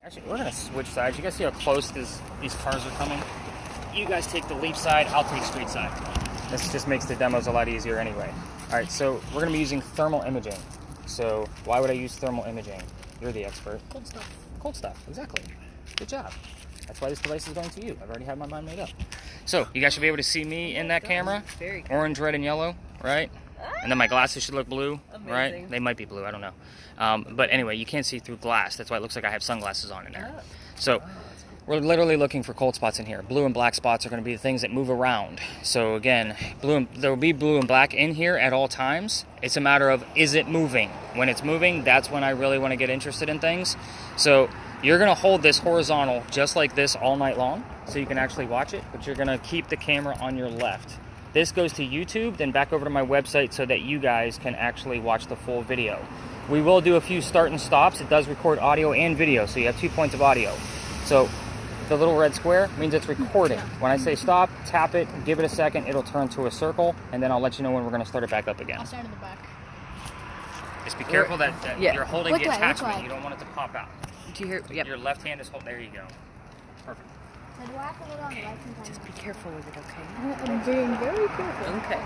Actually, we're going to switch sides. You guys see how close these cars are coming? You guys take the Leaf side, I'll take street side. This just makes the demos a lot easier anyway. All right, so we're going to be using thermal imaging. So why would I use thermal imaging? You're the expert. Cold stuff. Cold stuff, exactly. Good job. That's why this device is going to you. I've already had my mind made up. So you guys should be able to see me in that camera. Very cool. Orange, red, and yellow, right? And then my glasses should look blue, Amazing. right? They might be blue, I don't know. But anyway, you can't see through glass. That's why it looks like I have sunglasses on in there. So we're literally looking for cold spots in here. Blue and black spots are going to be the things that move around. So again, there will be blue and black in here at all times. It's a matter of, is it moving? When it's moving, that's when I really want to get interested in things. So you're going to hold this horizontal just like this all night long, so you can actually watch it, but you're going to keep the camera on your left. This goes to YouTube, then back over to my website so that you guys can actually watch the full video. We will do a few start and stops. It does record audio and video, so you have 2 points of audio. So the little red square means it's recording. When I say stop, tap it, give it a second, it'll turn to a circle, and then I'll let you know when we're going to start it back up again. I'll stand in the back. Just be careful that you're holding the attachment. You don't want it to pop out. Do you hear? Yep. Your left hand is holding. There you go. Perfect. So do I have to hold on the right hand? Just be careful with it, okay? I'm being very careful. Okay.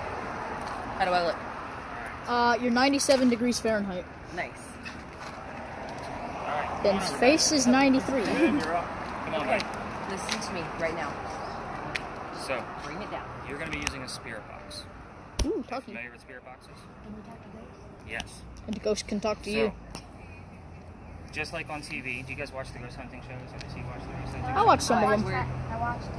How do I look? You're 97 degrees Fahrenheit. Nice. All right. Then face is 93. Good, you're up. Come on, Okay. Mike. Listen to me right now. So, Bring it down. you're going to be using a spirit box. Ooh, talking. Familiar with spirit boxes? Can we talk to ghosts? Yes. And the ghost can talk to So, you. just like on TV, do you guys watch the ghost hunting shows? Have you watched the ghost hunting I watch some of them. I watched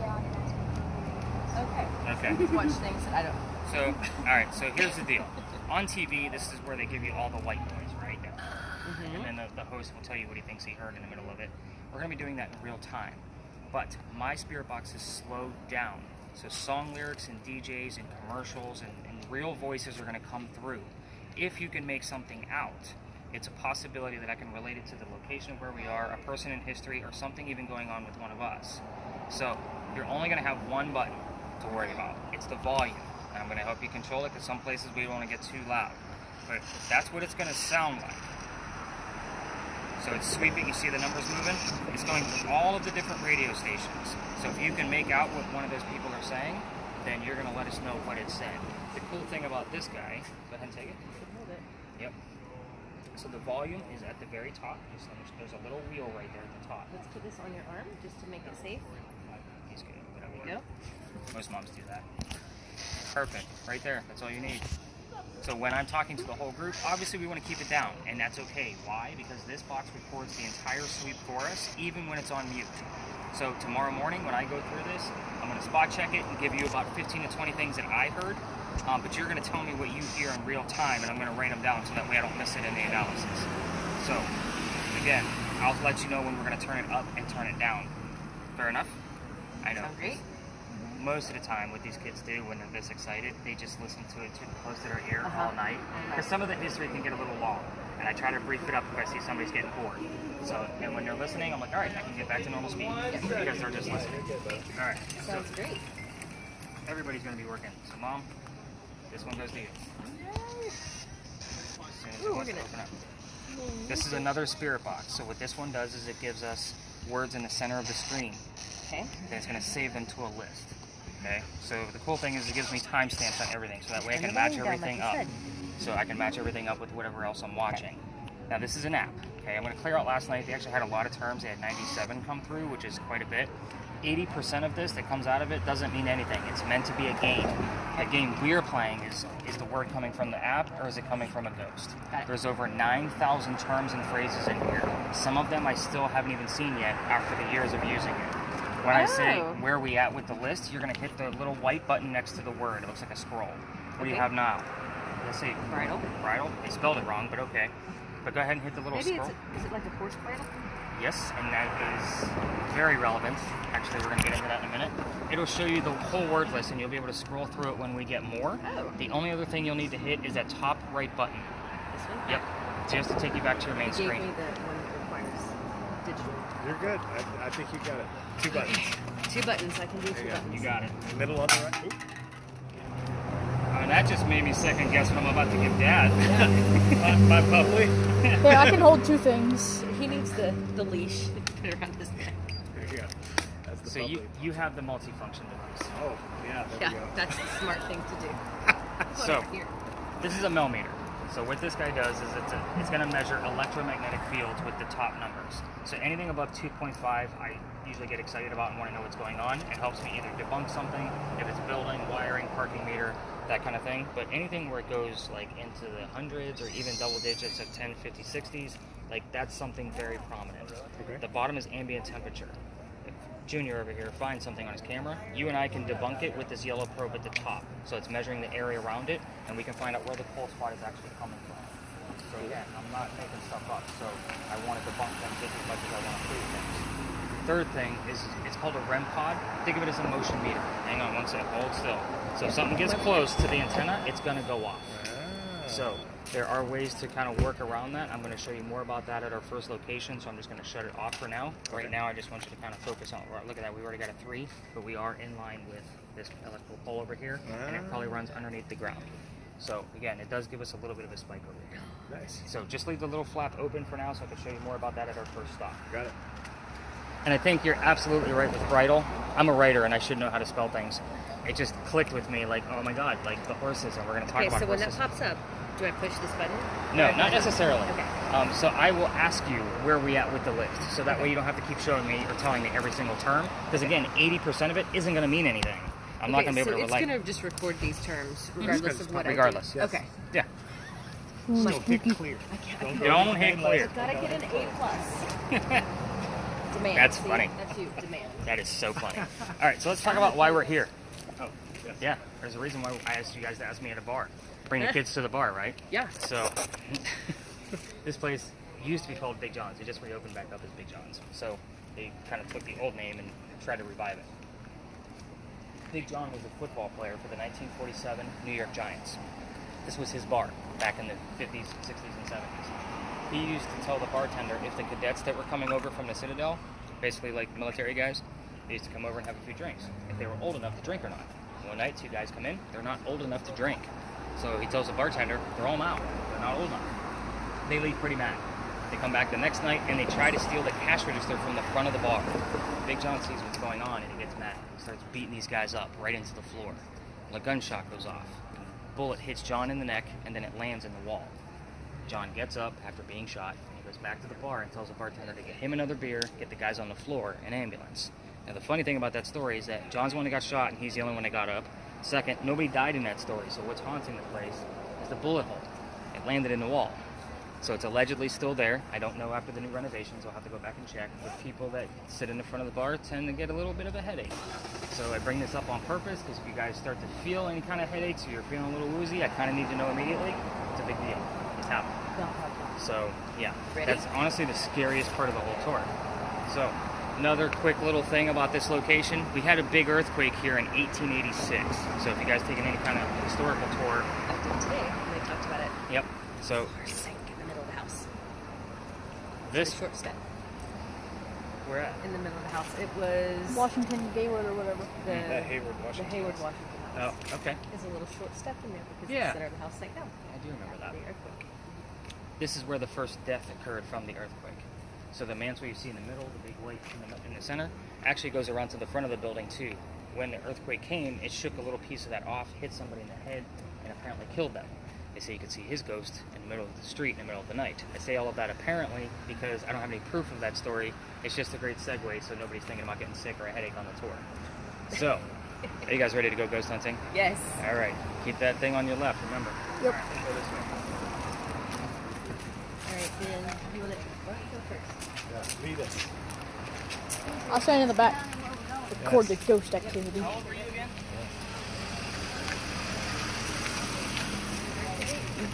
Okay. Okay. Watch things that I don't. So, alright, so here's the deal. On TV, this is where they give you all the white noise, right? And then the host will tell you what he thinks he heard in the middle of it. We're going to be doing that in real time. But my spirit box is slowed down. So song lyrics and DJs and commercials and real voices are going to come through. If you can make something out, it's a possibility that I can relate it to the location of where we are, a person in history, or something even going on with one of us. So you're only going to have one button to worry about. It's the volume. And I'm going to help you control it because some places we don't want to get too loud. But that's what it's going to sound like. So it's sweeping, you see the numbers moving? It's going through all of the different radio stations. So if you can make out what one of those people are saying, then you're going to let us know what it said. The cool thing about this guy, go ahead and take it. Hold it. Yep. So the volume is at the very top. There's a little wheel right there at the top. Let's put this on your arm just to make it safe. He's good. There we go. Most moms do that. Perfect. Right there. That's all you need. So when I'm talking to the whole group, obviously we want to keep it down, and that's okay. Why? Because this box records the entire sweep for us, even when it's on mute. So tomorrow morning when I go through this, I'm going to spot check it and give you about 15 to 20 things that I heard, but you're going to tell me what you hear in real time, and I'm going to write them down so that way I don't miss it in the analysis. So again, I'll let you know when we're going to turn it up and turn it down. Fair enough? I know. Sound great? Most of the time what these kids do when they're this excited, they just listen to it too close to their ear all night. Because some of the history can get a little long. And I try to brief it up if I see somebody's getting bored. So, and when they're listening, I'm like, all right, I can get back to normal speed. Because they're just listening. All right. Sounds great. Everybody's going to be working. So, Mom, this one goes to you. As soon as it wants to open up. This is another spirit box. So what this one does is it gives us words in the center of the screen. Okay. And it's going to save them to a list. Okay, so the cool thing is it gives me timestamps on everything, so that way I can match everything up. So I can match everything up with whatever else I'm watching. Now this is an app. Okay, I'm going to clear out last night. They actually had a lot of terms. They had 97 come through, which is quite a bit. 80% of this that comes out of it doesn't mean anything. It's meant to be a game. A game we're playing is the word coming from the app, or is it coming from a ghost? There's over 9,000 terms and phrases in here. Some of them I still haven't even seen yet after the years of using it. When I say where are we at with the list, you're going to hit the little white button next to the word. It looks like a scroll. What do you have now? Let's see. Bridle. Bridle? They spelled it wrong, but okay. But go ahead and hit the little scroll. Is it like a horse bridle? Yes, and that is very relevant. Actually, we're going to get into that in a minute. It'll show you the whole word list, and you'll be able to scroll through it when we get more. Oh. The only other thing you'll need to hit is that top right button. This one? Yep. Just to take you back to your main It screen. gave me the one that requires digital. You're good. I think you got it. 2 buttons. 2 buttons. I can do 2 buttons. You got it. Middle on the right. Oop. And that just made me second guess what I'm about to give Dad. My puppy. Here, I can hold 2 things. He needs the leash. Put it around his neck. There you go. That's the So bubbly. you have the multifunction device. Oh, yeah, there Yeah, we go. that's the smart thing to do. Put So it here. this is a millimeter. So what this guy does is it's going to measure electromagnetic fields with the top numbers. So anything above 2.5, I usually get excited about and want to know what's going on. It helps me either debunk something, if it's building, wiring, parking meter, that kind of thing. But anything where it goes like into the hundreds or even double digits of 10, 50, 60s, like that's something very prominent. Okay. The bottom is ambient temperature. If Junior over here finds something on his camera, you and I can debunk it with this yellow probe at the top. So it's measuring the area around it, and we can find out where the cold spot is actually coming from. So again, I'm not making stuff up, so I want to debunk them just as much as I want to prove things. Third thing is it's called a REM pod. Think of it as a motion meter. Hang on one second, hold still. So if something gets close to the antenna, it's going to go off. So there are ways to kind of work around that. I'm going to show you more about that at our first location, so I'm just going to shut it off for now. Right now, I just want you to kind of focus on, look at that, we already got a 3, but we are in line with this electrical pole over here, and it probably runs underneath the ground. So again, it does give us a little bit of a spike over here. Nice. So just leave the little flap open for now so I can show you more about that at our first stop. Got it. And I think you're absolutely right with bridle. I'm a writer and I should know how to spell things. It just clicked with me like, oh my god, like the horses, and we're going to talk Okay, about so when that horses. pops up, do I push this button? No, Or not necessarily. Okay. So I will ask you where we at with the list, so that way you don't have to keep showing me or telling me every single term. Because again, 80% of it isn't going to mean anything. I'm not going to be able to it's relate. going to just record these terms regardless of what Regardless. I do. Yes. Okay. Yeah. So hit clear. Don't hit clear. Gotta get an A plus. Demand. That's See, funny. That's you. Demand. That is so funny. All right, so let's talk about why we're here. Oh, yes. Yeah, there's a reason why I asked you guys to ask me at a bar. Bring the kids to the bar, right? Yeah. So, this place used to be called Big John's. It just reopened back up as Big John's. So, they kind of took the old name and tried to revive it. Big John was a football player for the 1947 New York Giants. This was his bar back in the 50s, 60s, and 70s. He used to tell the bartender if the cadets that were coming over from the Citadel, basically like military guys, they used to come over and have a few drinks, if they were old enough to drink or not. One night, 2 guys come in, they're not old enough to drink. So he tells the bartender, they're all out, they're not old enough. They leave pretty mad. They come back the next night and they try to steal the cash register from the front of the bar. Big John sees what's going on and he gets mad. He starts beating these guys up right into the floor. The gunshot goes off. The bullet hits John in the neck and then it lands in the wall. John gets up after being shot and he goes back to the bar and tells the bartender to get him another beer, get the guys on the floor, an ambulance. Now the funny thing about that story is that John's the one that got shot and he's the only one that got up. Second, nobody died in that story, so what's haunting the place is the bullet hole. It landed in the wall. So it's allegedly still there. I don't know after the new renovations. I'll have to go back and check. But people that sit in the front of the bar tend to get a little bit of a headache. So I bring this up on purpose because if you guys start to feel any kind of headaches or you're feeling a little woozy, I kind of need to know immediately. It's a big deal. It's happening. So yeah, Ready? that's honestly the scariest part of the whole tour. So another quick little thing about this location. We had a big earthquake here in 1886. So if you guys taking any kind of historical tour. I did today when they talked about it. Yep. So Sank in the middle of the house. this, A short step we're at. in the middle of the house. It was Washington Gaylord or whatever. That the Hayward, Washington. Hayward, Washington house. Oh, okay. There's a little short step in there because Yeah. the center of the house sank down. I do remember that. The earthquake. This is where the first death occurred from the earthquake. So the mantle you see in the middle, the big white in the center, actually goes around to the front of the building too. When the earthquake came, it shook a little piece of that off, hit somebody in the head, and apparently killed them. They say you could see his ghost in the middle of the street in the middle of the night. I say all of that apparently because I don't have any proof of that story. It's just a great segue so nobody's thinking about getting sick or a headache on the tour. So, are you guys ready to go ghost hunting? Yes. All right. Keep that thing on your left, remember. Yep. All right, we'll go this way. All right, then you want to go first? Yeah, lead us. I'll stand in the back. Record the ghost activity. How old were you again?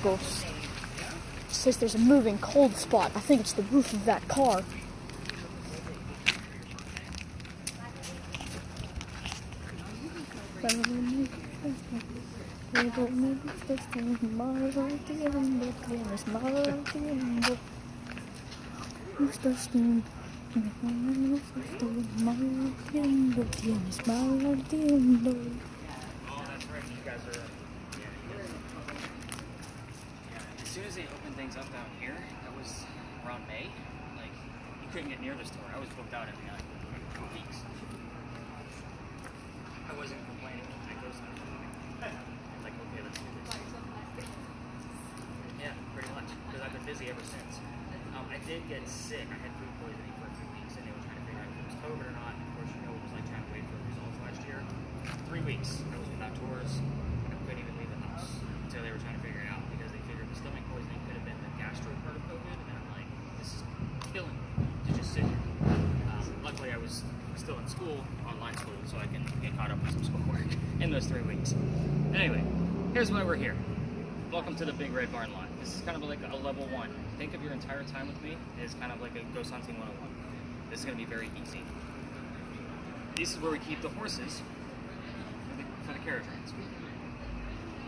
Ghost. It says there's a moving cold spot. I think it's the roof of that car. Oh, that's right. You guys are. Yeah. As soon as they opened things up down here, that was around May. Like, couldn't get near the store. I was booked out every night for weeks. I wasn't complaining. I go somewhere. Like, okay, let's do this. Yeah, pretty much. Because I've been busy ever since. I did get sick. I had food poisoning for a few weeks, and they were trying to figure out if it was COVID or not. Of course, you know, it was like trying to wait for the results last year. 3 weeks. I was without tours. I couldn't even leave the house until they were trying to figure it out because they figured the stomach poisoning could have been the gastro part of COVID, and I'm like, this is killing me to just sit here. Luckily, I was still in school, online school, so I can get caught up with some schoolwork in those 3 weeks. Anyway, here's why we're here. Welcome to the Big Red Barn lot. This is kind of like a level 1. Think of your entire time with me as kind of like a ghost hunting 101. This is going to be very easy. This is where we keep the horses for the carriage rides.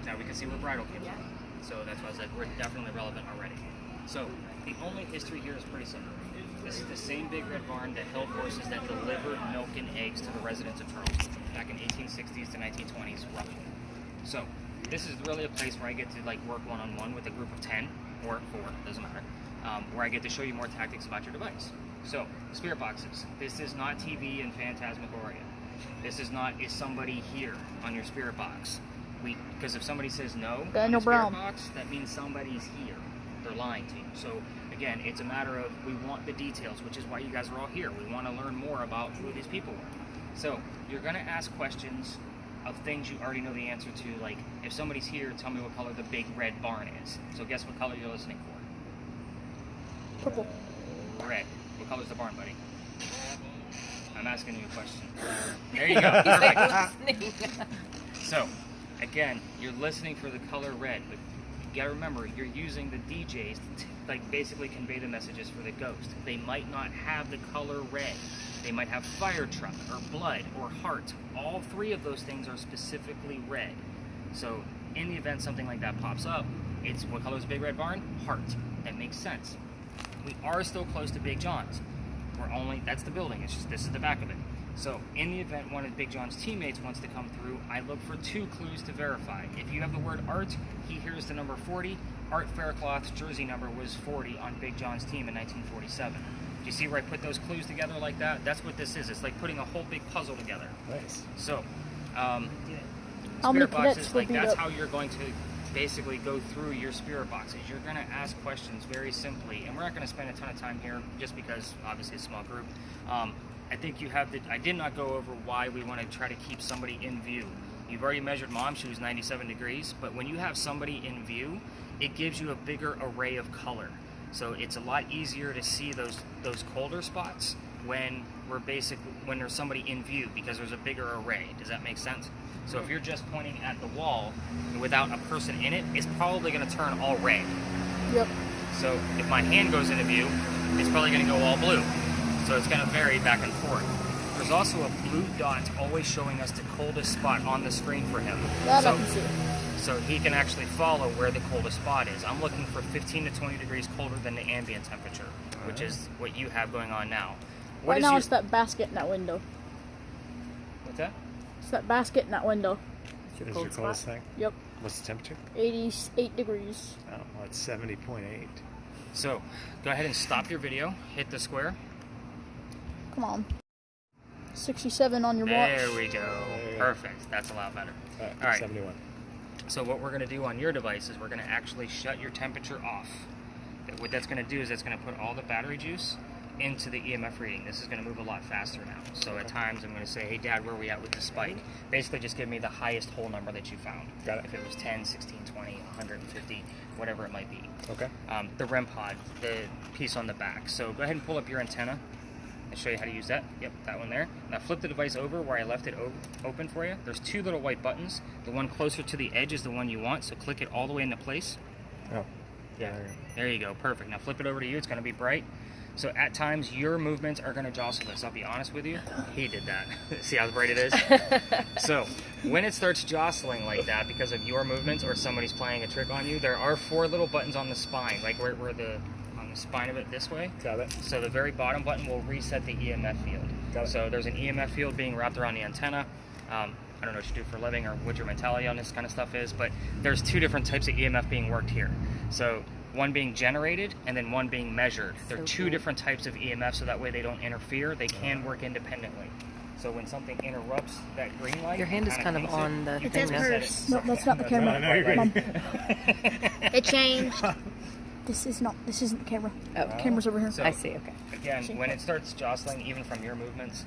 Now we can see where bridle came from. So that's why I was like, we're definitely relevant already. So the only history here is pretty simple. This is the same Big Red Barn that held horses that delivered milk and eggs to the residents of Charleston back in 1860s to 1920s, roughly. So this is really a place where I get to like work one-on-one with a group of 10 or 4, doesn't matter, where I get to show you more tactics about your device. So spirit boxes. This is not TV and phantasmagoria. This is not, is somebody here on your spirit box? Because if somebody says no on the spirit box, that means somebody's here. They're lying to you. So again, it's a matter of we want the details, which is why you guys are all here. We want to learn more about who these people were. So you're going to ask questions of things you already know the answer to, like if somebody's here, tell me what color the Big Red Barn is. So guess what color you're listening for? Purple. Red. What color's the barn, buddy? I'm asking you a question. There you go. Perfect. So, again, you're listening for the color red, but you gotta remember, you're using the DJs to like basically convey the messages for the ghost. They might not have the color red. They might have fire truck or blood or heart. All 3 of those things are specifically red. So, in the event something like that pops up, it's what color is Big Red Barn? Heart. That makes sense. We are still close to Big John's. That's the building, it's just, this is the back of it. So, in the event one of Big John's teammates wants to come through, I look for 2 clues to verify. If you have the word Art, he hears the number 40. Art Faircloth's jersey number was 40 on Big John's team in 1947. Do you see where I put those clues together like that? That's what this is. It's like putting a whole big puzzle together. Nice. So, Spirit spirit boxes, like beat that's up. how you're going to basically go through your spirit boxes. You're going to ask questions very simply, and we're not going to spend a ton of time here just because obviously it's a small group. I think you have I did not go over why we want to try to keep somebody in view. You've already measured Mom, she was 97 degrees, but when you have somebody in view, it gives you a bigger array of color. So it's a lot easier to see those colder spots when when there's somebody in view because there's a bigger array. Does that make sense? So if you're just pointing at the wall without a person in it, it's probably going to turn all red. Yep. So if my hand goes into view, it's probably going to go all blue. So it's going to vary back and forth. There's also a blue dot always showing us the coldest spot on the screen for him. That I can see. So he can actually follow where the coldest spot is. I'm looking for 15 to 20 degrees colder than the ambient temperature, which is what you have going on now. Right now it's that basket in that window. What's that? It's that basket in that window. Is your coldest thing? Yep. What's the temperature? 88 degrees. Oh, well, it's 70.8. So go ahead and stop your video. Hit the square. Come on. 67 on your watch. There we go. Perfect. That's a lot better. All All right. 71. So what we're going to do on your device is we're going to actually shut your temperature off. What that's going to do is it's going to put all the battery juice into the EMF reading. This is going to move a lot faster now. So at times I'm going to say, hey Dad, where are we at with the spike? Basically just give me the highest whole number that you found. Got it. If it was 10, 16, 20, 150, whatever it might be. Okay. The REM pod, the piece on the back. So go ahead and pull up your antenna. I'll show you how to use that. Yep, that one there. Now flip the device over where I left it open for you. There's 2 little white buttons. The one closer to the edge is the one you want, so click it all the way into place. Oh. Yeah, there you go. Perfect. Now flip it over to you. It's going to be bright. So at times, your movements are going to jostle this. I'll be honest with you. He did that. See how bright it is? So when it starts jostling like that because of your movements or somebody's playing a trick on you, there are 4 little buttons on the spine, like where on the spine of it this way. Got it. So the very bottom button will reset the EMF field. Got it. So there's an EMF field being wrapped around the antenna. I don't know what you do for a living or what your mentality on this kind of stuff is, but there's 2 different types of EMF being worked here. So one being generated and then one being measured. They're So two cool. different types of EMF, so that way they don't interfere. They can work independently. So when something interrupts that green light, Your hand is kind of kinda on the you thing It can says now. set purse. it. No, that's not the camera. I know you're Mom, Right. it changed. This isn't the camera. Oh. The camera's over here. So- I see, okay. Again, when it starts jostling, even from your movements,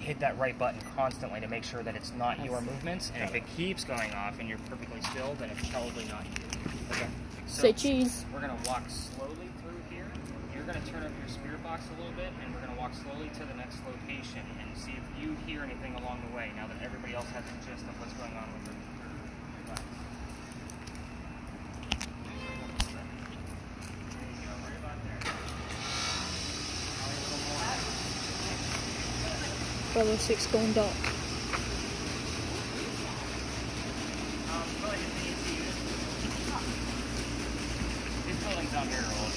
hit that right button constantly to make sure that it's not your movements. And if it keeps going off and you're perfectly still, then it's probably not you. Okay. So Say cheese. we're gonna walk slowly through here. You're gonna turn over your spirit box a little bit, and we're gonna walk slowly to the next location and see if you hear anything along the way. Now that everybody else has a gist of what's going on with their box. There you go. Right about there. Probably a little more. Bravo 6 going dark. Go ahead and see it. This building's not very old.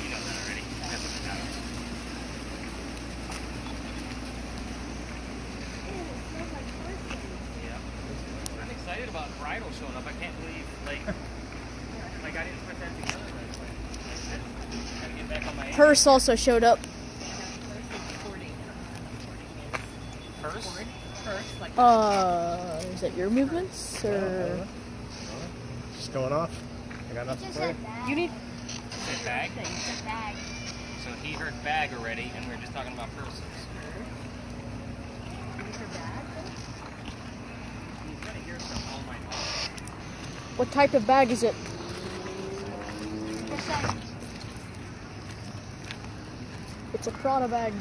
You know that already. That's what it matters. Yeah. I'm excited about bridal showing up. I can't believe, like I didn't put that together right away. Gotta get back on my Purse also showed up. Purse? Is that your movements or? Just going off. I got nothing for you. You need... Said bag? So he heard bag already, and we were just talking about purses. He's gonna hear some all night long. What type of bag is it? It's a Prada bag.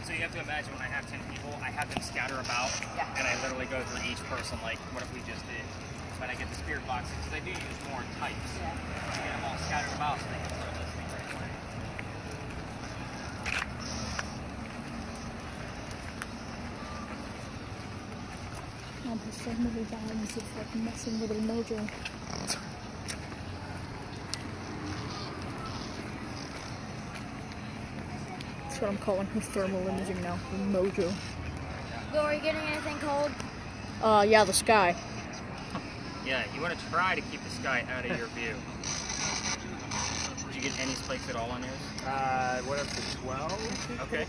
So you have to imagine when I have 10 people, I have them scatter about, and I literally go through each person like, what if we just did? But I get the spirit boxes, because I do use more types. I get them all scattered about so they can start listening right away. Mom has so many bags, it's like messing with her mojo. That's what I'm calling her thermal imaging now, her mojo. Bill, are you getting anything cold? Yeah, the sky. Yeah, you want to try to keep the sky out of your view. Did you get any spikes at all on yours? What up to 12? Okay.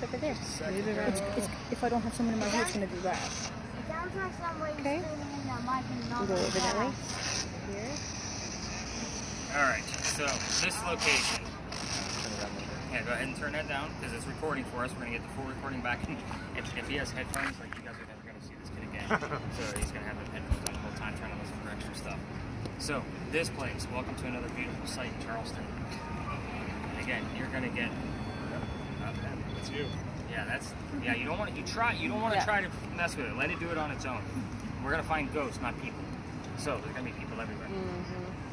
If I don't have someone in my way, it's gonna do that. It sounds like somebody's Okay. sitting in that mic and not Go on over that way. glass. Here. Alright, so this location. Yeah, go ahead and turn that down because it's recording for us. We're going to get the full recording back. If he has headphones, like you guys are never going to see this kid again. So he's going to have the headphones on the whole time trying to listen for extra stuff. So, this place, welcome to another beautiful site in Charleston. Again, you're going to get... That's you. Yeah, you don't want to try to mess with it. Let it do it on its own. We're going to find ghosts, not people. So, there's going to be people everywhere.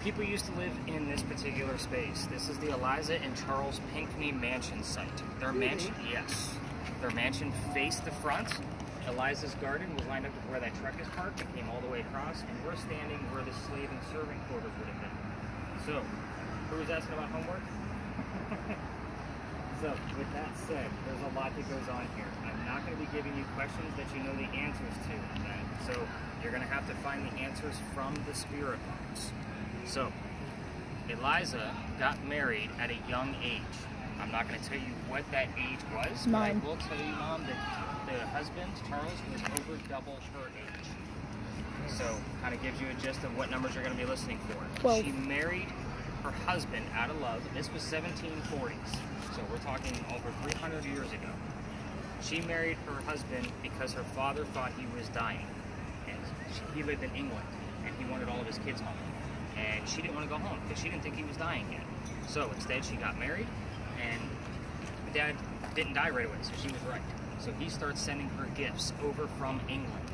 People used to live in this particular space. This is the Eliza and Charles Pinckney mansion site. Their mansion, yes. Their mansion faced the front. Eliza's garden was lined up with where that truck is parked. It came all the way across, and we're standing where the slave and servant quarters would have been. So, who was asking about homework? So, with that said, there's a lot that goes on here. I'm not going to be giving you questions that you know the answers to. Okay? So, you're going to have to find the answers from the spirit box. So, Eliza got married at a young age. I'm not going to tell you what that age was, 9. but I will tell you, Mom, that the husband, Charles, was over double her age. So, kind of gives you a gist of what numbers you're going to be listening for. 12. She married her husband out of love. This was 1740s, so we're talking over 300 years ago. She married her husband because her father thought he was dying, and he lived in England, and he wanted all of his kids home. And she didn't want to go home because she didn't think he was dying yet. So instead she got married, and Dad didn't die right away, so she was right. So he starts sending her gifts over from England.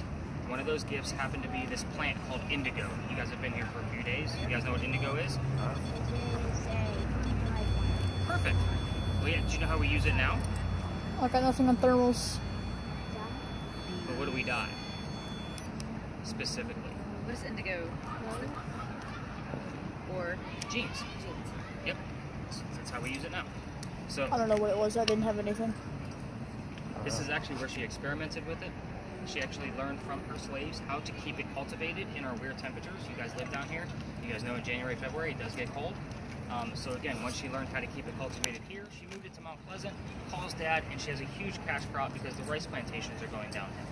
One of those gifts happened to be this plant called indigo. You guys have been here for a few days. You guys know what indigo is? Perfect. Well, yeah, do you know how we use it now? I got nothing on thermals. But what do we dye? Specifically. What is indigo? Or Jeans. Yep. That's how we use it now. So, I don't know what it was. I didn't have anything. This is actually where she experimented with it. She actually learned from her slaves how to keep it cultivated in our weird temperatures. You guys live down here. You guys know in January, February, it does get cold. So again, once she learned how to keep it cultivated here, she moved it to Mount Pleasant, calls Dad, and she has a huge cash crop because the rice plantations are going downhill.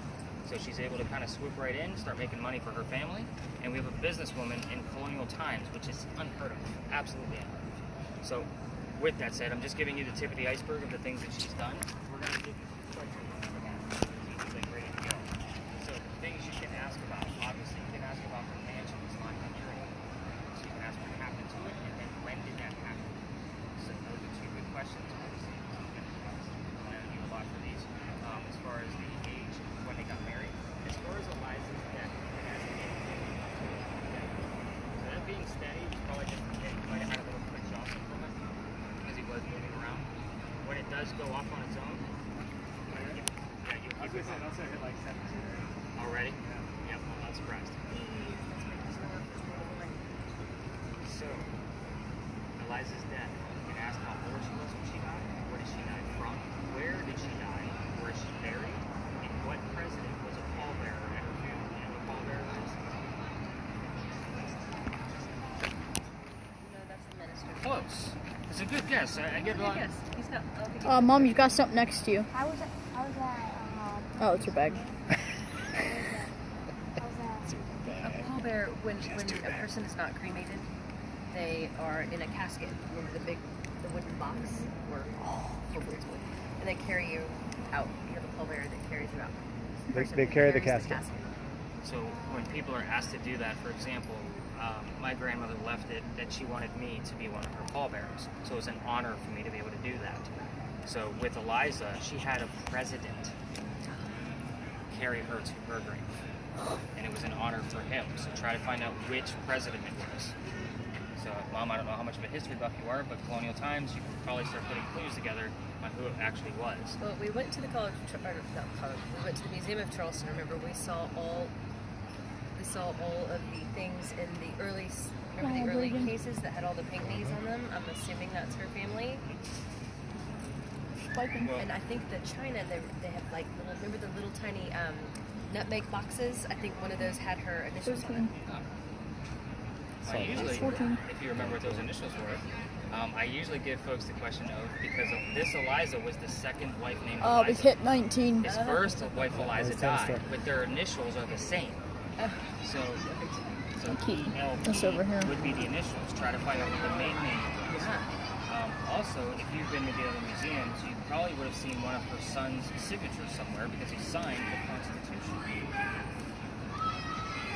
So she's able to kind of swoop right in, start making money for her family. And we have a businesswoman in colonial times, which is unheard of, absolutely unheard of. So with that said, I'm just giving you the tip of the iceberg of the things that she's done. We're going to give you so things you can ask about. Obviously, you can ask about her mansion. It's not in your name. So you can ask what happened to it, and then when did that happen? So those are two good questions. Obviously, I know you a lot for these. As far as the age of when they got married, as far as Eliza's death, it has a so that being steady was probably just he might have had a little quick jostle from it because he was moving around. When it does go off on its own, I was going to say, it also hit like 17. already? Yeah. Yep, I'm not surprised. So, Eliza's death. You can ask how old she was when she died. Where did she die from? Where did she die? Where is she buried? And what president was a pallbearer at her funeral? You know what a pallbearer is? No, that's the minister. Close. It's a good guess. I get a lot. Yes, he's not. I don't think Mom, you've got something next to you. I was at Oh, it's your bag. I was a pallbearer, when a person is not cremated, they are in a casket. Remember the wooden box or hopefully it's wood, and they carry you out. You have a pallbearer that carries you out. They carry the carries casket. So when people are asked to do that, for example, my grandmother left it that she wanted me to be one of her pallbearers. So it was an honor for me to be able to do that. So with Eliza, she had a president carry her to her grave. And it was an honor for him. So try to find out which president it was. So, Mom, I don't know how much of a history buff you are, but colonial times, you can probably start putting clues together on who it actually was. Well, we went to the we went to the Museum of Charleston. Remember, we saw all of the things in the early cases that had all the pygmies on them. I'm assuming that's her family. And I think that China, they have like remember the little tiny nutmeg boxes? I think one of those had her initials on it. I usually, if you remember what those initials were, I usually give folks the question of, because this Eliza was the second wife named Eliza. We hit 19. His first wife Eliza died, but their initials are the same. So This over here. would be the initials. Try to find out what the main name was. Also, if you've been to the other museums, you probably would have seen one of her son's signatures somewhere because he signed the Constitution.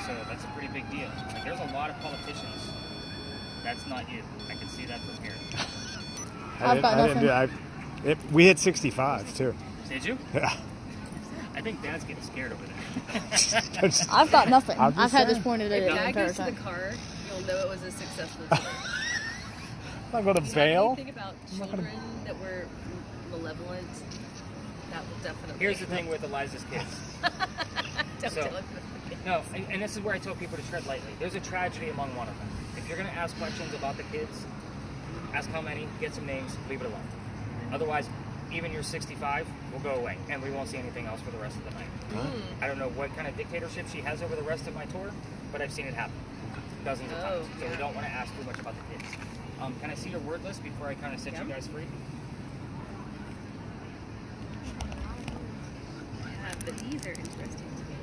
So that's a pretty big deal. Like, there's a lot of politicians. That's not you. I can see that from here. I've got nothing. We hit 65 too. Did you? Yeah. I think Dad's getting scared over there. I've got nothing. I'm just I've had saying. this pointed at it If the Dad entire goes to the time. car, you'll know it was a successful tour. I'm going to You know bail. anything about children that were malevolent? That will definitely. Here's the thing with Eliza's kids. Don't So- tell us. No, and this is where I tell people to tread lightly. There's a tragedy among one of them. If you're going to ask questions about the kids, ask how many, get some names, leave it alone. Otherwise, even your 65 will go away, and we won't see anything else for the rest of the night. I don't know what kind of dictatorship she has over the rest of my tour, but I've seen it happen dozens of times. So we don't want to ask too much about the kids. Can I see your word list before I kind of set you guys free? Yeah, but these are interesting to me.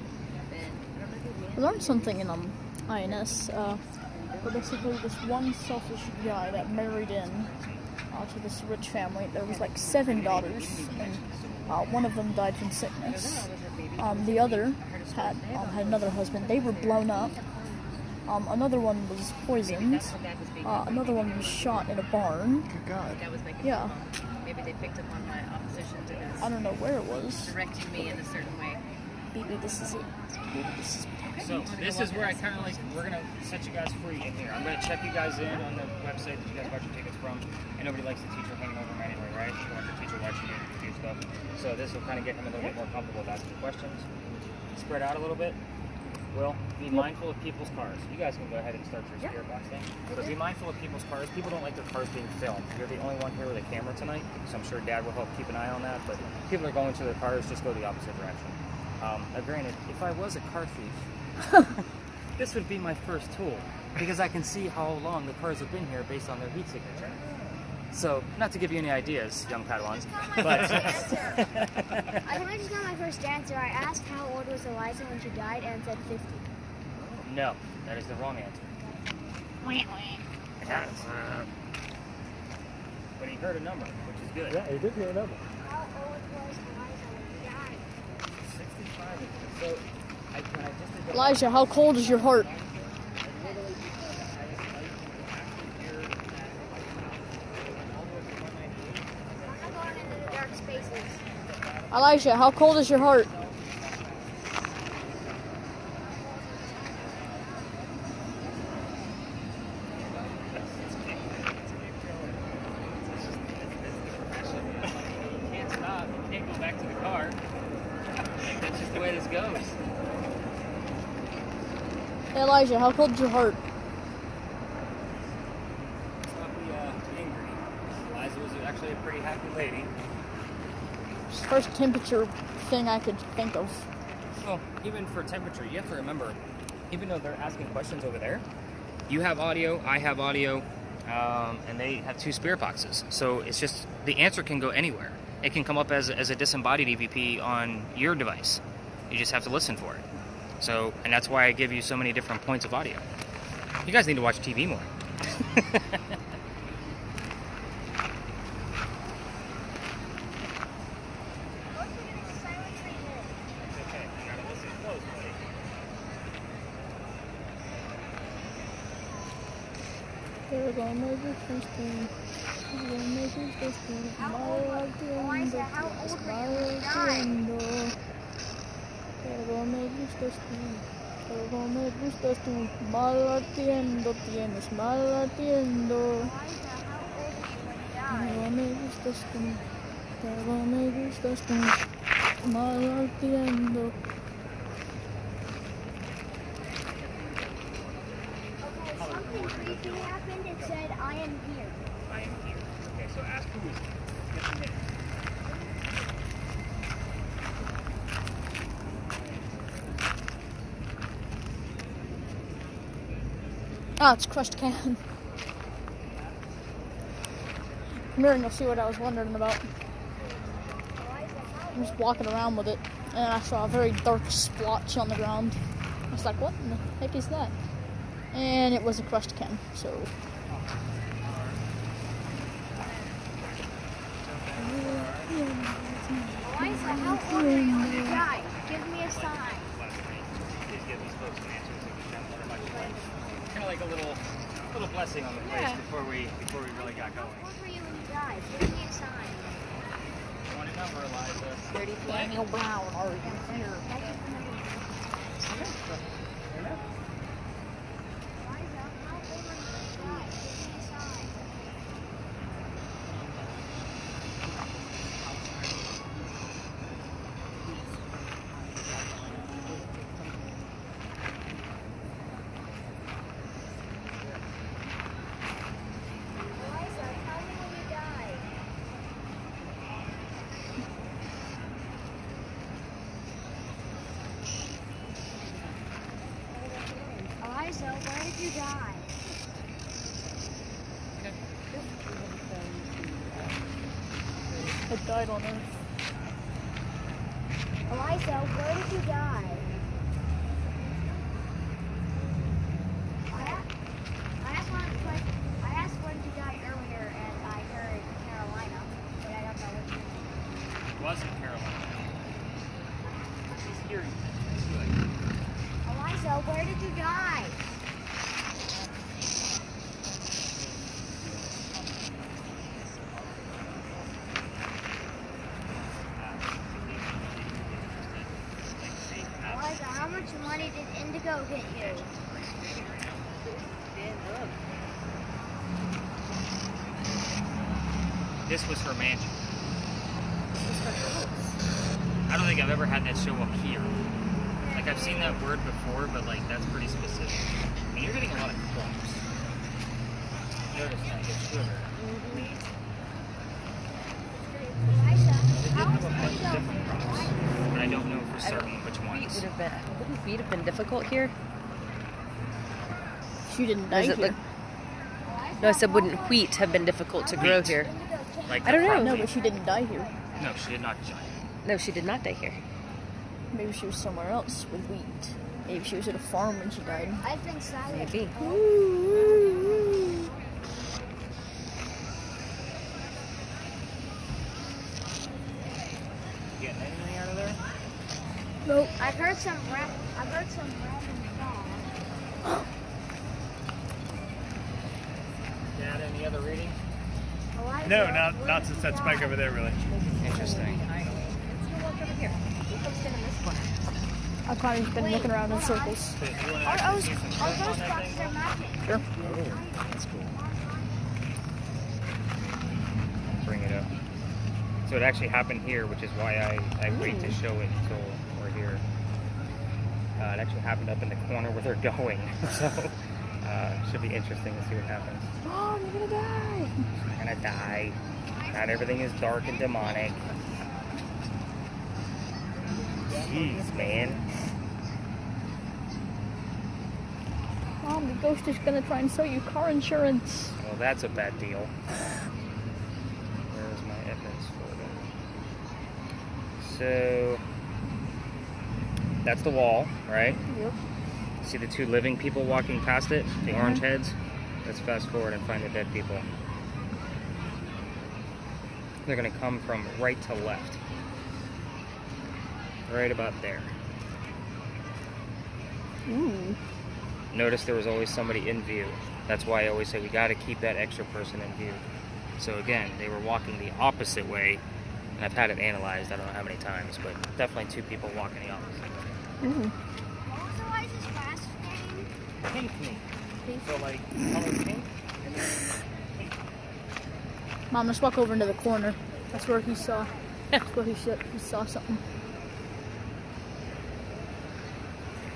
Ben, I don't know who I learned something in INS. But basically, this one selfish guy that married in to this rich family. There was like 7 daughters, and one of them died from sickness. The other had another husband. They were blown up. Another one was poisoned. Another one was shot in a barn. Good God. That was making Yeah. Maybe they picked up on my opposition to this. I don't know where it was. Directing me in a certain way. Maybe this is it. Maybe this is So this is where I kind of like, we're going to set you guys free in here. I'm going to check you guys in on the website that you guys bought your tickets from. And nobody likes the teacher hanging over him anyway, right? You don't want your teacher watching you do stuff. So this will kind of get him a little bit more comfortable with asking questions. Spread out a little bit. Will, be mindful of people's cars. You guys can go ahead and start your spirit box thing. But be mindful of people's cars. People don't like their cars being filmed. You're the only one here with a camera tonight, so I'm sure Dad will help keep an eye on that. But people are going to their cars, just go the opposite direction. Now granted, if I was a car thief, this would be my first tool, because I can see how long the cars have been here based on their heat signature. So, not to give you any ideas, young Padawans, but... I think I just got my first answer. I asked how old was Eliza when she died, and it said 50. No, that is the wrong answer. But he heard a number, which is good. Yeah, he did hear a number. How old was Eliza when she died? 65. So, when I just did the... Elijah, how cold is your heart? I'm not going into the dark spaces. Elijah, how cold is your heart? You can't stop. You can't go back to the car. That's just the way this goes. Hey, Elijah, how cold is your heart? Let's not be angry. Eliza was actually a pretty happy lady. It's the first temperature thing I could think of. Well, even for temperature, you have to remember, even though they're asking questions over there, you have audio, I have audio, and they have two spirit boxes. So it's just, the answer can go anywhere. It can come up as a disembodied EVP on your device. You just have to listen for it. So, and that's why I give you so many different points of audio. You guys need to watch TV more. Eliza, how old were you when you died? Pero me gustas tú, pero me gustas tú, mal atiendo, tienes mal atiendo. Eliza, how old were you when you died? Pero me gustas tú, pero me gustas tú, mal atiendo. Okay, something creepy happened. It said, I am here. I am here. Okay, so ask who is here. Get some hits. Ah, it's crushed can. Come here and you'll see what I was wondering about. I was walking around with it, and I saw a very dark splotch on the ground. I was like, what in the heck is that? And it was a crushed can, so... Eliza, how old were you when you died? Give me a sign. Please give these folks some answers that we can learn about your life. Kind of like a little blessing on the place before we really got How going. old were you when you died? Give me a sign. What a number, Eliza. 34. Daniel Brown, are you here? That's just the number. Eliza, how old were you when you died? Give me a sign. Eliza, tell me when you died. Eliza, where did you die? I died on Earth. Eliza, where did you die? I asked where did you die earlier, and I heard Carolina, but I don't know which one. It wasn't Carolina. She's hearing things. Eliza, where did you die? Eliza, how much money did Indigo get you? This was her mansion. I don't think I've ever had that show up here. Like, I've seen that word before, but, like, that's pretty specific. And you're getting a lot of clumps. Notice that, it's sugar. Eliza, They did how have is a bunch of Eliza? different crops, but I don't know for certain which ones. Wouldn't wheat have been difficult here? She didn't die Does it here. look? No, I said wouldn't wheat have been difficult to grow here? Like I don't the know. crop No, wheat. but she didn't die here. No, she did not die. No, she did not die here. Maybe she was somewhere else with wheat. Maybe she was at a farm when she died. I think silent. Maybe. Getting anything out of there? Nope. I've heard some random songs. Dad, any other reading? Eliza, No, where not is since that God? spike over there, really. Interesting. Let's go walk over here. Who comes in this corner? I've kind of been looking around in circles. So, do you want to Our actually see some Ghostbusters dirt on that thing? are magic. Sure. Oh, that's cool. Bring it up. So it actually happened here, which is why I wait to show it until we're here. It actually happened up in the corner where they're going. So should be interesting to see what happens. Mom, you're gonna die. She's gonna die. Not everything is dark and demonic. Jeez, man. Mom, the ghost is gonna try and sell you car insurance. Well, that's a bad deal. Where's my evidence for that? So that's the wall, right? Yep. See the two living people walking past it? The orange heads? Let's fast forward and find the dead people. They're going to come from right to left. Right about there. Ooh. Notice there was always somebody in view. That's why I always say we got to keep that extra person in view. So again, they were walking the opposite way. And I've had it analyzed, I don't know how many times, but definitely two people walking the opposite way. Ooh. What was Eliza's last name? Pink me. So like, color pink? Mom, let's walk over into the corner. That's where he saw. That's where he saw something.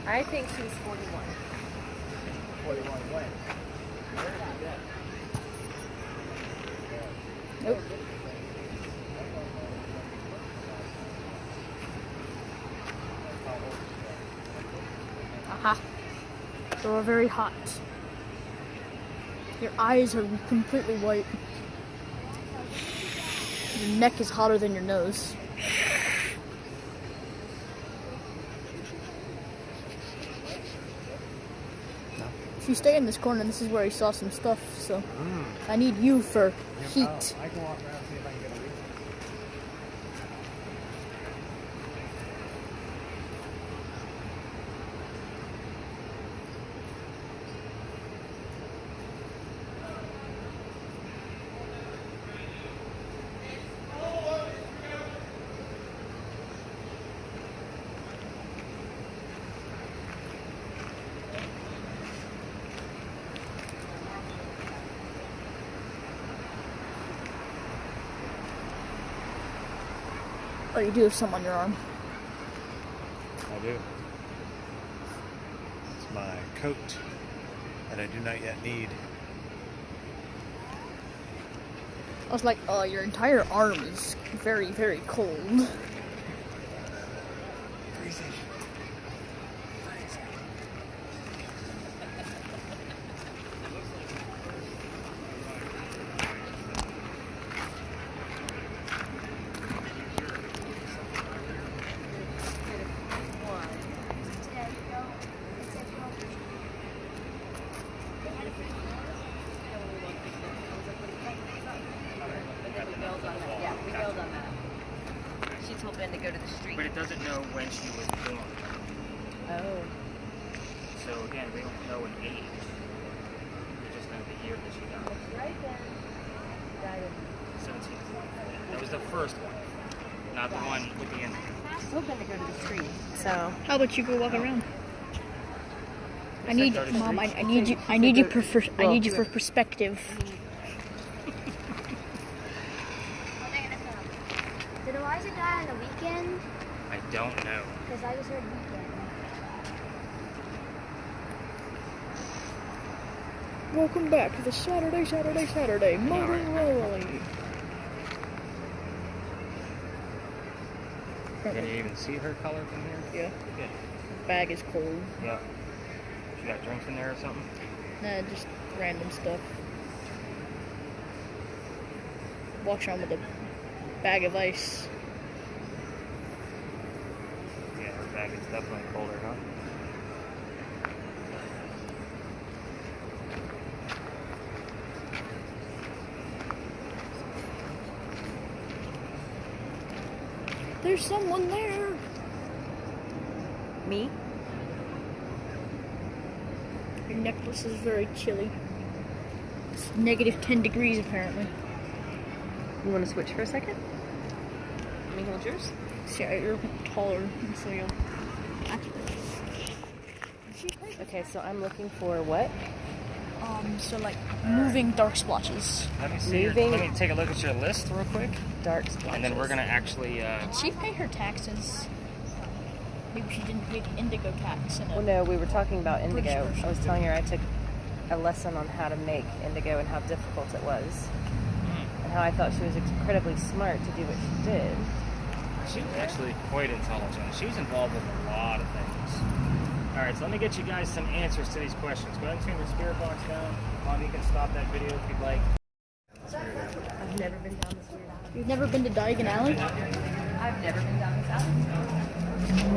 I think she's 41. 41 when? Nope. Aha. They were very hot. Your eyes are completely white. Your neck is hotter than your nose. If you stay in this corner, this is where he saw some stuff, so I need you for heat. I can walk around and see if I can get a read. Oh, you do have some on your arm. I do. It's my coat that I do not yet need. I was like, oh, your entire arm is very, very cold. Freezing. Yeah, we bailed on that. She told Ben to go to the street. But it doesn't know when she was born. Oh. So again, we don't know an age. We just know the year that she died. Right then. Died in 17. That was the first one, not the one with the ending. told Ben to go to the street. So How about you go walk around? I said need, go to Mom. street. I need you. I need you. I need you for perspective. Did Eliza die on the weekend? I don't know. Because I just heard weekend. Welcome back to the Saturday Motor Rally. Can you even see her color from here? Yeah. Good. The bag is cold. Yeah. She got drinks in there or something? Nah, just random stuff. Walks around with a bag of ice. Yeah, her bag is definitely colder, huh? There's someone there. Me? Your necklace is very chilly. It's negative 10 degrees apparently. You want to switch for a second? Let me hold yours. See, you're taller, and so you'll. Okay, so I'm looking for what? So like moving dark splotches. Let me see. Moving- Let me take a look at your list real quick, Dark splotches. and then we're gonna actually. Did she pay her taxes? Maybe she didn't pay the indigo tax in it. Well, no, we were talking about British indigo. version. I was telling her I took a lesson on how to make indigo and how difficult it was. And how I thought she was incredibly smart to do what she did. She's actually quite intelligent. She's involved with a lot of things. All right, so let me get you guys some answers to these questions. Go ahead and turn your spirit box down. Mom, you can stop that video if you'd like. I've never been down this weird alley. You've never been to Diagon Alley? I've never been down this alley.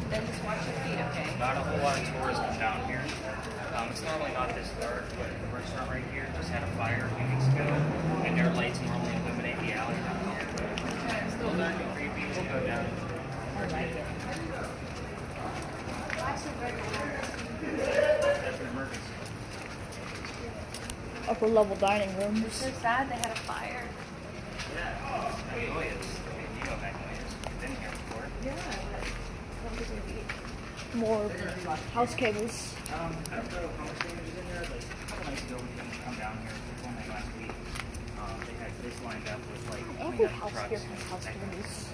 Then just watch your feet, okay? Not a whole lot of tourists come down here. It's normally not this dark, but the restaurant right here just had a fire a few weeks ago, and their lights normally illuminate the alley down here. It's still dark and creepy. We'll go down. I like it. That's an emergency. Upper level dining It's rooms. so sad they had a fire. Yeah, magnolias. You know magnolias. You've been here before. Yeah. More house cables. I don't know how much damage is in there. Like a couple nights ago, we didn't come down here. One night last week, they had this lined up with like Every cleanup house trucks. here has house cables.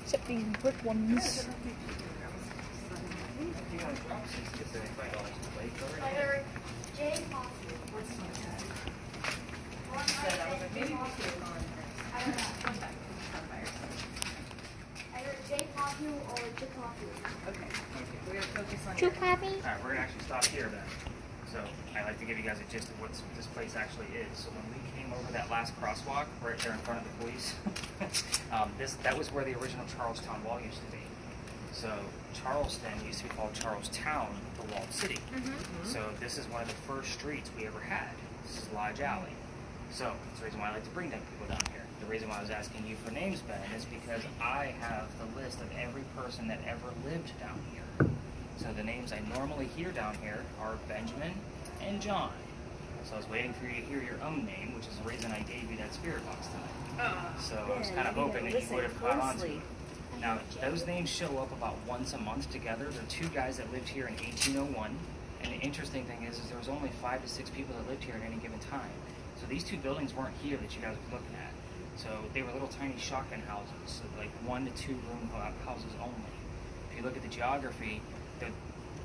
Except these brick ones. Either J coffee or J coffee. Okay. We're gonna focus on Two coffee. All right, we're gonna actually stop here then. So I like to give you guys a gist of what this place actually is. So when we came over that last crosswalk right there in front of the police, that was where the original Charlestown Wall used to be. So Charleston used to be called Charlestown, the walled city. So this is one of the first streets we ever had. This is Lodge Alley. So that's the reason why I like to bring people down here. The reason why I was asking you for names, Ben, is because I have the list of every person that ever lived down here. So the names I normally hear down here are Benjamin and John. So I was waiting for you to hear your own name, which is the reason I gave you that spirit box tonight. So I was kind of hoping that you would have caught on to it. Now, those names show up about once a month together. They're two guys that lived here in 1801. And the interesting thing is there was only 5 to 6 people that lived here at any given time. So these two buildings weren't here that you guys were looking at. So they were little tiny shotgun houses, so like 1 to 2 room houses only. If you look at the geography, the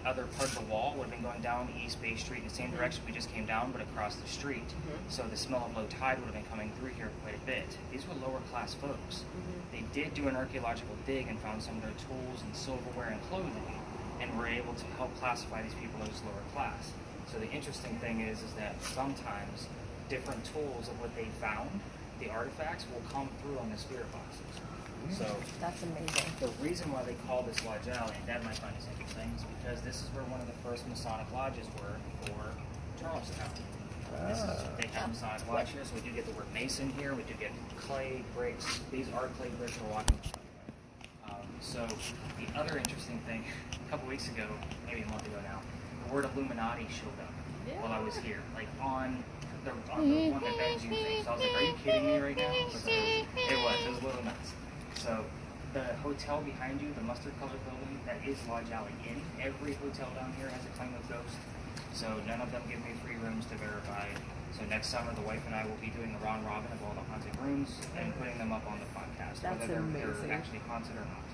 other part of the wall would have been going down East Bay Street in the same direction we just came down, but across the street. So the smell of low tide would have been coming through here quite a bit. These were lower class folks. They did do an archaeological dig and found some of their tools and silverware and clothing, and were able to help classify these people as lower class. So the interesting thing is that sometimes different tools of what they found, the artifacts, will come through on the spirit boxes. So That's amazing. the reason why they call this Lodge Alley, and Dad might find this interesting, is because this is where one of the first Masonic lodges were for Charlestown. This is, they have Masonic lodge here, so we do get the word Mason here. We do get clay bricks. These are clay bricks we're walking on. So the other interesting thing, a couple weeks ago, maybe a month ago now, the word Illuminati showed up while I was here, like on the one that Ben's using. So I was like, are you kidding me right now? It was a little nuts. So the hotel behind you, the mustard colored building, that is Lodge Alley Inn. Every hotel down here has a claim of ghost. So none of them give me free rooms to verify. So next summer, the wife and I will be doing the round robin of all the haunted rooms and putting them up on the podcast, That's whether they're amazing. actually haunted or not.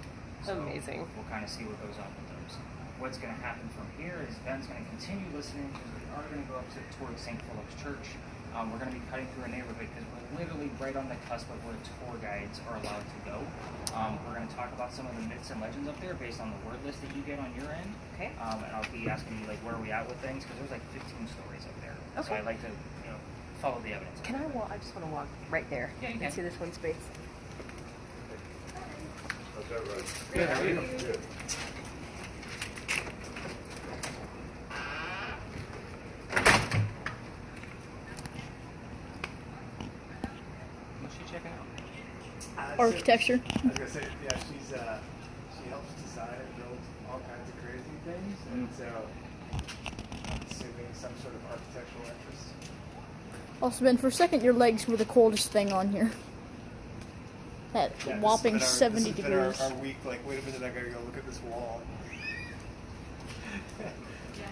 So Amazing. We'll kind of see what goes on with those. what's going to happen from here is Ben's going to continue listening because we are going to go up towards St. Philip's Church. We're going to be cutting through a neighborhood because we're literally right on the cusp of where tour guides are allowed to go. We're going to talk about some of the myths and legends up there based on the word list that you get on your end. Okay. And I'll be asking you like where are we at with things because there's like 15 stories up there. So Okay. I like to follow the evidence. Can I walk? I just want to walk right there. Yeah, you and can. see this one space. How's that right? Good, how are you? Good. What's she checking out? Architecture. I was gonna say, yeah, she helps design and build all kinds of crazy things, and so I'm assuming some sort of architectural interest. Also, Ben, for a second, your legs were the coldest thing on here. That Yeah, whopping this has 70 been degrees. our week. Like, wait a minute, I gotta go look at this wall. Yeah,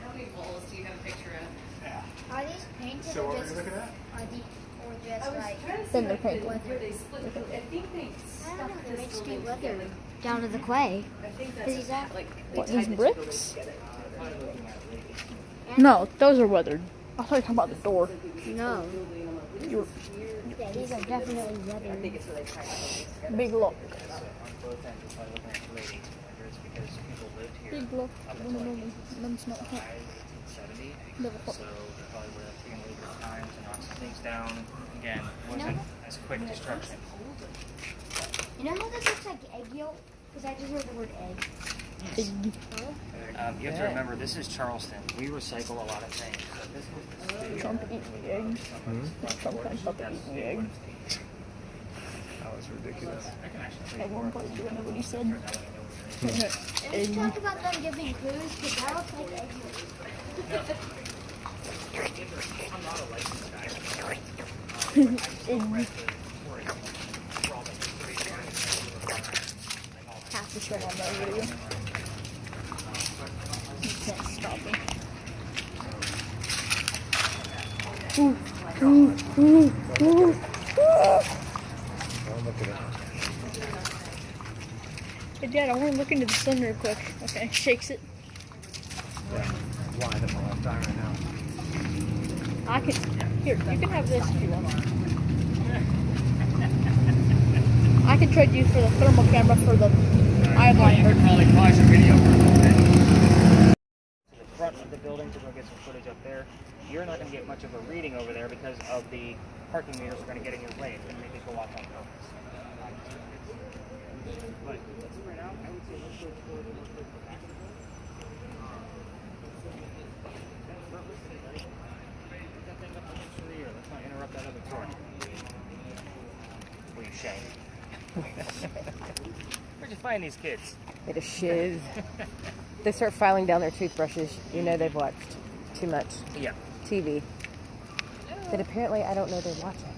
how many walls do you have a picture of? Yeah. Are these painted So or what were just you looking at? are these or just like Then they're painted. Where they split. I think they I don't stuck know, this they just building get weathered together. down to the clay. I think Is that's that like What, they these tied the two bricks? buildings together. No, those are weathered. I thought you were talking about the door. No. You were Yeah, these are definitely I think weathered. it's where they tied the buildings together. big look. So on both ends, you're probably looking at late 1800s because people lived here Big look. up No, until no, like no. That's not high hot. 1870. Never So they probably would have taken a little bit of time to knock some things down. Again, wasn't No. as quick destruction. You know how this looks like egg yolk? Because I just heard the word egg. Big. You have to remember, this is Charleston. We recycle a lot of things. So this was the studio. Trump eating the eggs. Trump and Puppet That's eating the egg. That was ridiculous. I can actually At one point, do you know what he said? And we talk about them giving clues, because that looks like egg yolk. I'm not a licensed guy. Half the show on that video. You can't stop him. Ooh, ooh, ooh, ooh. Don't look at it. Hey, Dad, I want to look into the sun real quick. Okay, shakes it. Yeah. Blind at the left eye right now. I can. Here, you can have this if you want. I can trade you for the thermal camera for the eye You blinder. could probably pause your video for a little bit. To the front of the building to go get some footage up there. You're not going to get much of a reading over there because of the parking meters are going to get in your way. It's going to make it go off on purpose. But let's spread out. I would say let's go toward the back of the building. Ready? Put that thing up against the rear. Let's not interrupt that other tour. Will you shame? Where'd you find these kids? They just shiz. They start filing down their toothbrushes. You know they've watched too much Yeah. TV. That apparently I don't know they're watching.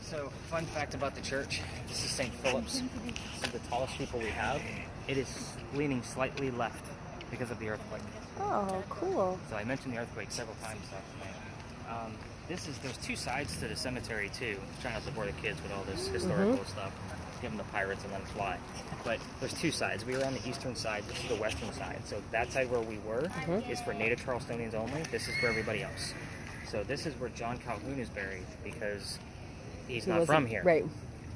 So, fun fact about the church. This is St. Philip's. This is the tallest steeple we have. It is leaning slightly left because of the earthquake. Oh, cool. So I mentioned the earthquake several times tonight. There's two sides to the cemetery too. Trying not to bore the kids with all this historical stuff. Give them the pirates and let them fly. But there's two sides. We were on the eastern side. This is the western side. So that side where we were is for native Charlestonians only. This is for everybody else. So this is where John Calhoun is buried because he's not from here. Right.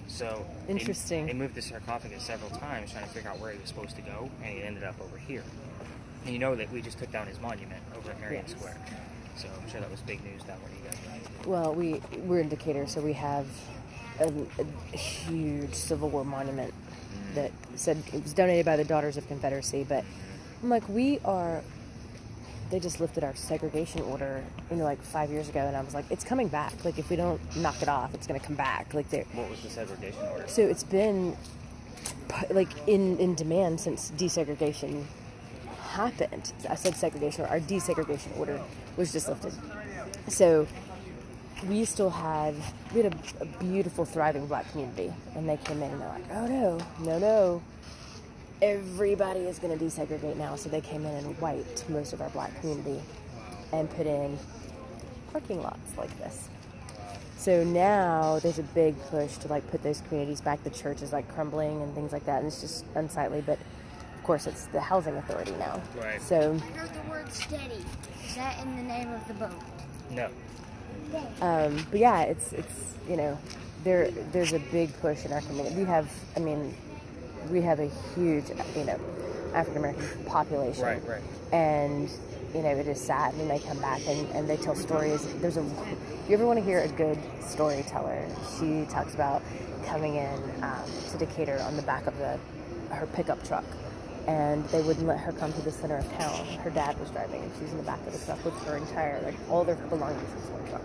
So Interesting. They moved the sarcophagus several times trying to figure out where he was supposed to go, and he ended up over here. And you know that we just took down his monument over at Marion Yes. Square. So I'm sure that was big news down where you guys are. Well, we're in Decatur, so we have a huge Civil War monument that said it was donated by the Daughters of Confederacy. But I'm like, they just lifted our segregation order, like 5 years ago, and I was like, it's coming back. Like, if we don't knock it off, it's going to come back. Like, What was the segregation order? so it's been like in demand since desegregation happened. I said segregation. Our desegregation order was just lifted. So we had a beautiful, thriving black community, and they came in and they're like, oh no, everybody is going to desegregate now. So they came in and wiped most of our black community and put in parking lots like this. So now there's a big push to put those communities back. The church is crumbling and things like that, and it's just unsightly. But of course, it's the housing authority now. Right. So, I heard the word steady. Is that in the name of the boat? No. but yeah, it's you know, there's a big push in our community. We have a huge, you know, African American population. Right. And, you know, it is sad when they come back and they tell stories. If you ever want to hear a good storyteller, she talks about coming in to Decatur on the back of her pickup truck. And they wouldn't let her come to the center of town. Her dad was driving, and she's in the back of the truck with her all their belongings in this one truck.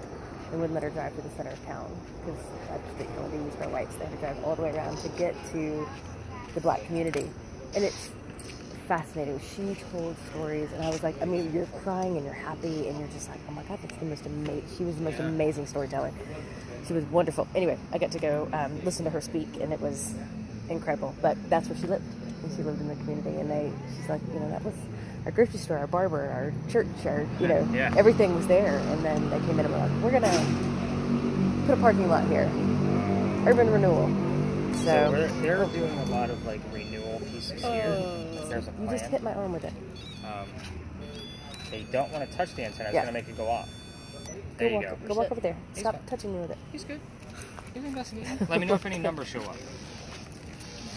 They wouldn't let her drive to the center of town because that's street only used by whites. They had to drive all the way around to get to the black community. And it's fascinating. She told stories, and I was like, I mean, you're crying and you're happy, and you're just like, oh my God, that's the most amazing. She was the most amazing storyteller. She was wonderful. Anyway, I got to go listen to her speak, and it was incredible. But that's where she lived. And she lived in the community, and she's like, you know, that was our grocery store, our barber, our church, everything was there. And then they came in and were like, we're gonna put a parking lot here, urban renewal. So they're doing a lot of like renewal pieces here. There's a plan. You just hit my arm with it. They don't want to touch the antenna. It's going to make it go off. There you go. Go walk over there. He's Stop fine. touching me with it. He's good. He's investigating. Let me know if any numbers show up.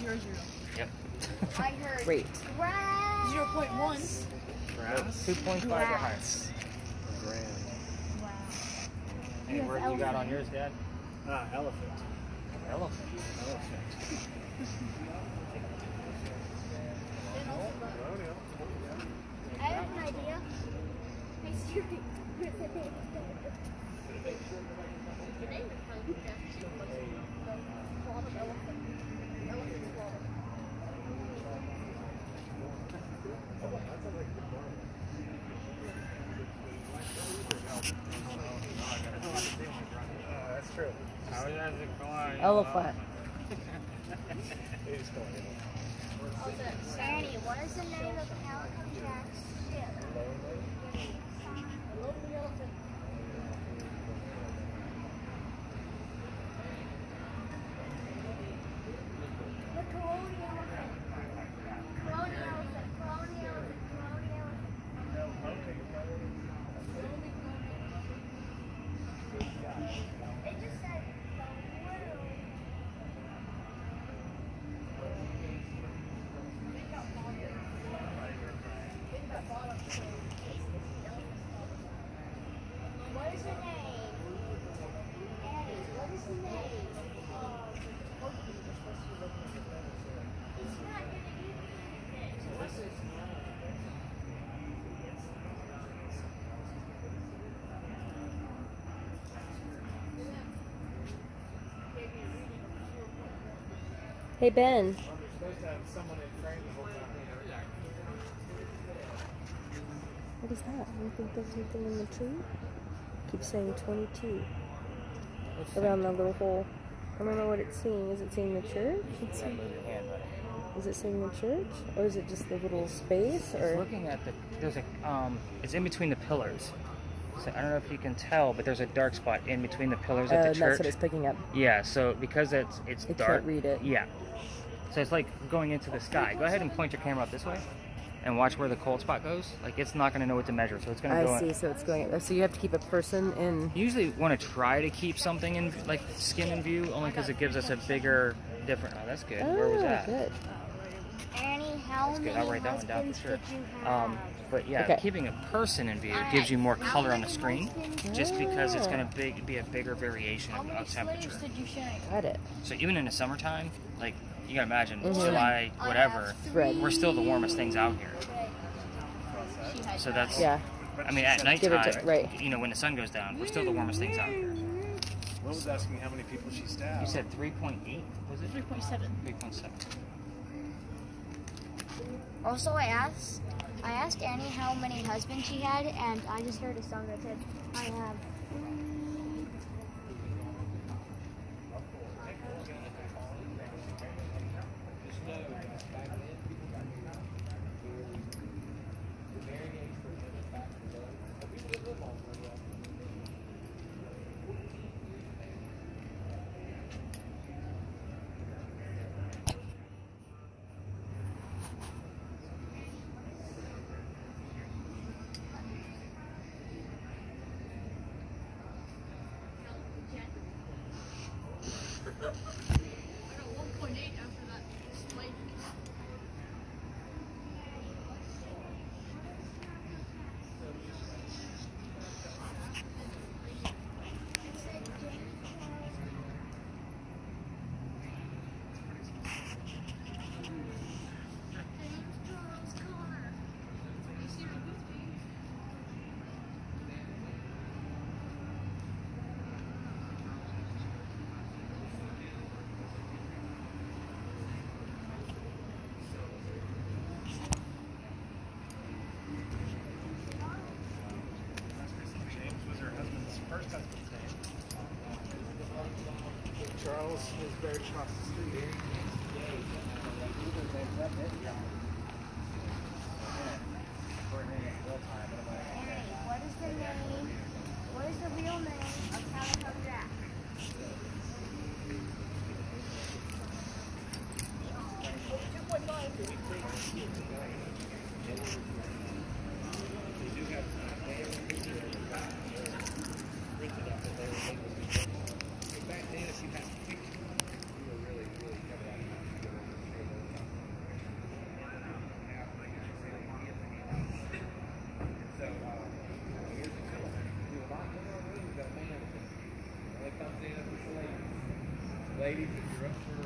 0, 0. Yep. I heard Great. grass. 0.1. Grass? 2.5 or higher. Grand. Wow. Any word you got on yours, Dad? Elephant. Elephant. I have an idea. Hey, Siri. That's true. How is it going? Elephant. Annie, what is the name of Calico Jack's ship? The Colony Elephant. Colony Elephant. Colony Elephant. Colony Elephant. It just said what is the name? Annie, what is the name? It's not gonna give me anything. Hey, Ben. We're supposed to have someone in frame the whole time. What is that? You think there's anything in the tree? Keep saying 22 around the little hole. I don't know what it's seeing. Is it seeing the church? Is it seeing the church, or is it just the little space? It's Or looking at it's in between the pillars. So I don't know if you can tell, but there's a dark spot in between the pillars of the church. that's what it's picking up. Yeah, so because it's It dark. can't read it. Yeah. So it's like going into the sky. Go ahead and point your camera up this way and watch where the cold spot goes. Like, it's not going to know what to measure, so it's going to go I see. So it's going. So you have to keep a person in. You usually want to try to keep something in, like, skin in view, only because it gives us a bigger, different... Oh, that's good. Where was that? Good. Annie, how That's good. many I'll write that one down husbands for sure. did you have? But yeah, Okay. keeping a person in view gives you more color on the screen, just because it's going to be a bigger variation How many of temperature. slaves did you shank? Got it. So even in the summertime, like, you gotta imagine, July, whatever, Right. we're still the warmest things out here. So that's, Yeah. I mean, at Give nighttime, it to- right. you know, when the sun goes down, we're still the warmest things out here. Will was asking how many people she stabbed. You said 3.8, was it? 3.7. 3.7. Also, I asked Annie how many husbands she had, and I just heard a song that said, I have. Charles is very across the street. Hey, what is the name? What is the real name of Calico Jack? Ladies, if you're up for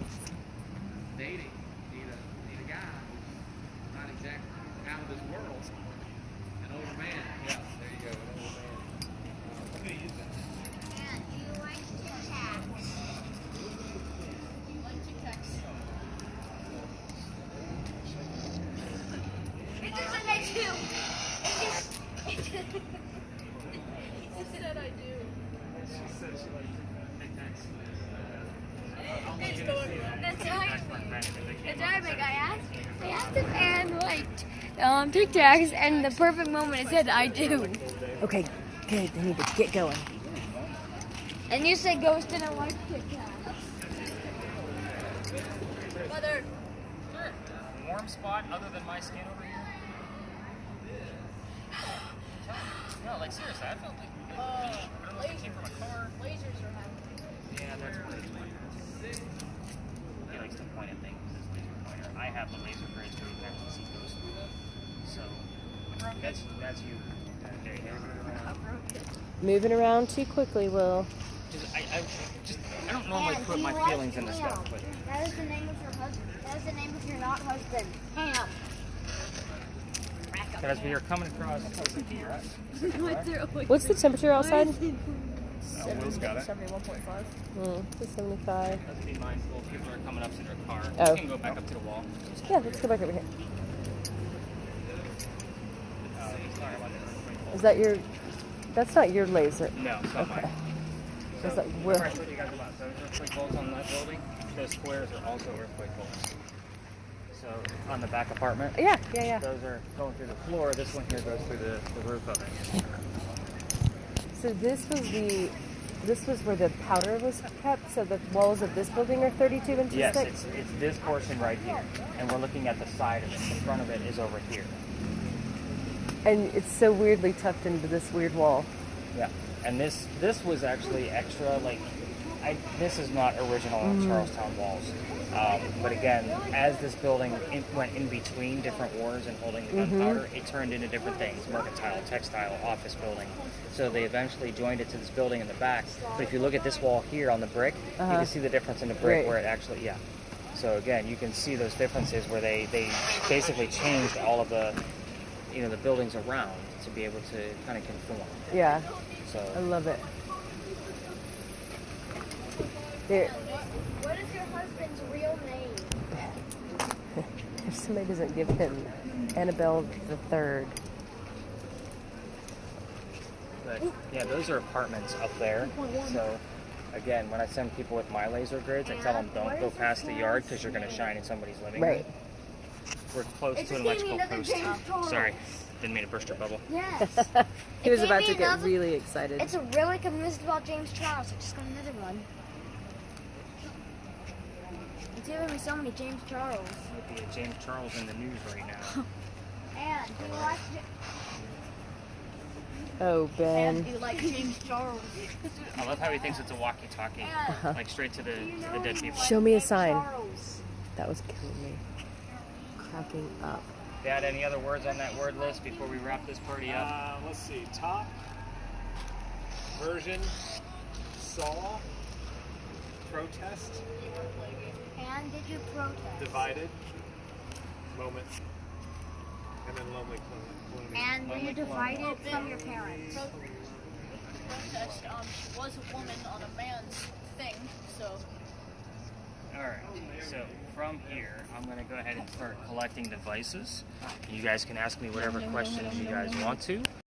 dating, need a guy not exactly out of this world. An older man. Yeah, there you go, an older man. I'm gonna use that. And do you like Tic Tacs? Like Tic Tacs. It just said I do. It just said I do. She said she liked Tic Tacs. It's going. The timing. I asked if Anne liked Tic Tacs, and the perfect moment it said I do. Okay, good. They need to get going. And you said Ghost didn't like Tic Tacs. Mother. Sure. Warm spot other than my skin over here? No, like seriously, I felt like I don't know if it came from a car. Lasers are happening. Yeah, that's what it is. He likes to point at things with his laser pointer. I have the laser grid so you can actually see ghosts through them. So that's you. There you go. Moving around too quickly, Will. I don't normally put my feelings into stuff, but That is the name of your husband. That is the name of your not husband. Ham. as we are coming across What's the temperature outside? Will's got it. 71.5. It's 75. Let's be mindful. People are coming up to their car. Oh. We can go back up to the wall. Yeah, let's go back over here. He's talking about the earthquake Is that your... That's not your laser. No, it's not mine. Is So, that Will? I told you guys about those earthquake bolts on that building. Those squares are also earthquake bolts. So on the back apartment, Yeah. those are going through the floor. This one here goes through the roof of it. So this was where the powder was kept. So the walls of this building are 32 inches Yes, thick. it's this portion right here, and we're looking at the side of it. The front of it is over here. And it's so weirdly tucked into this weird wall. Yeah, and this was actually extra. Like, this is not original on Charlestown walls. But again, as this building went in between different wars and holding the gunpowder, it turned into different things: mercantile, textile, office building. So they eventually joined it to this building in the back. But if you look at this wall here on the brick, you can see the difference in the brick Right. where it actually, yeah. So again, you can see those differences where they basically changed all of the, the buildings around to be able to kind of conform. Yeah, So I love it. There, What is your husband's real name? if somebody doesn't give him Annabelle the Third. But yeah, those are apartments up there. So again, when I send people with my laser grids, I tell them don't go past the yard because you're going to shine in somebody's living room. Right. We're close It to an just gave me electrical another post. James Charles. Sorry, didn't mean to burst your bubble. Yes. He was It about gave to me get another- really excited. It's a really convinced about James Charles. I just got another one. It's giving me so many James Charles. With the James Charles in the news right now. And do you like Oh, Ben. Do you like James Charles? I love how he thinks it's a walkie-talkie, like straight to the dead people. Show me a sign. Charles? That was killing me. Cracking up. Dad, any other words on that word list before we wrap this party up? Let's see. Top, version, saw, protest, And did you protest? divided, moment, and then lonely colony. And were you divided from your parents? Protest. She was a woman on a man's thing, so. Alright, so from here, I'm going to go ahead and start collecting devices. You guys can ask me whatever questions you guys want to.